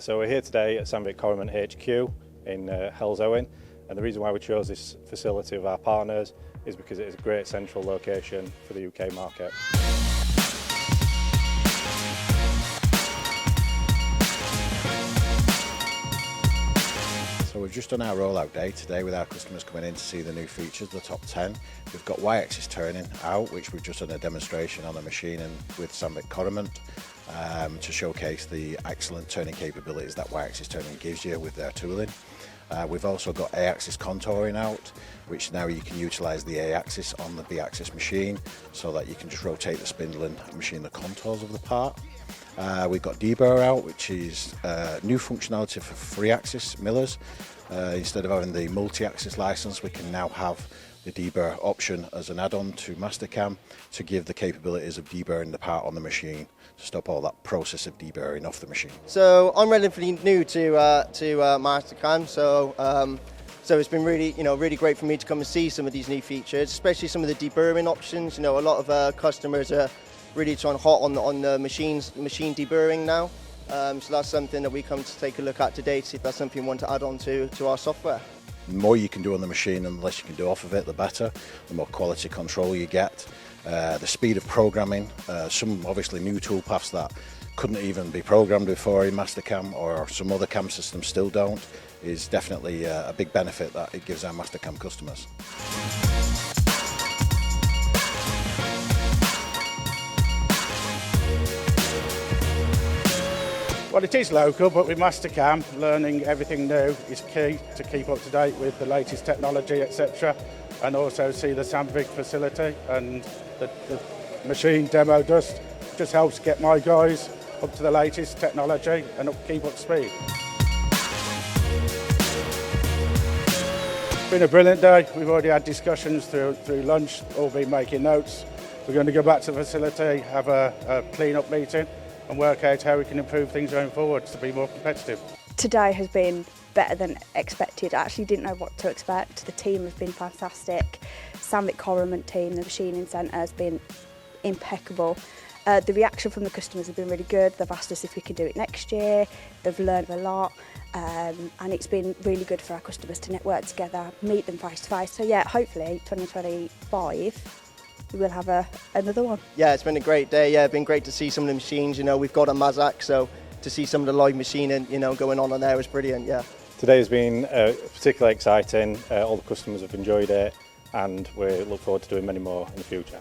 So we're here today at Sandvik Coromant HQ in Hells-Owen, and the reason why we chose this facility of our partners is because it is a great central location for the UK market. So we've just done our rollout day today with our customers coming in to see the new features, the top 10. We've got Y-axis turning out, which we've just done a demonstration on the machine and with Sandvik Coromant to showcase the excellent turning capabilities that Y-axis turning gives you with their tooling. We've also got A-axis contouring out, which now you can utilise the A-axis on the B-axis machine so that you can just rotate the spindle and machine the contours of the part. We've got deburr out, which is new functionality for 3-axis millers. Instead of having the multi-axis license, we can now have the deburr option as an add-on to Mastercam to give the capabilities of deburring the part on the machine to stop all that process of deburring off the machine. So I'm relatively new to Mastercam, so it's been really great for me to come and see some of these new features, especially some of the deburring options. You know, a lot of customers are really trying hot on the machine deburring now. So that's something that we come to take a look at today to see if that's something we want to add on to our software. The more you can do on the machine and the less you can do off of it, the better. The more quality control you get. The speed of programming, some obviously new toolpaths that couldn't even be programmed before in Mastercam, or some other CAM systems still don't, is definitely a big benefit that it gives our Mastercam customers. Well, it is local, but with Mastercam, learning everything new is key to keep up to date with the latest technology, etc. And also see the Sandvik facility, and the machine demo just helps get my guys up to the latest technology and keep up to speed. It's been a brilliant day. We've already had discussions through lunch, all been making notes. We're going to go back to the facility, have a clean-up meeting and work out how we can improve things going forward to be more competitive. Today has been better than expected. I actually didn't know what to expect. The team has been fantastic. Sandvik Coromant team, the machining centre has been impeccable. The reaction from the customers has been really good. They've asked us if we can do it next year. They've learned a lot, and it's been really good for our customers to network together, meet them face to face. So yeah, hopefully 2025 we will have another one. Yeah, it's been a great day. Yeah, it's been great to see some of the machines. You know, we've got a Mazak, so to see some of the live machining, going on there was brilliant. Yeah. Today has been particularly exciting. All the customers have enjoyed it, and we look forward to doing many more in the future.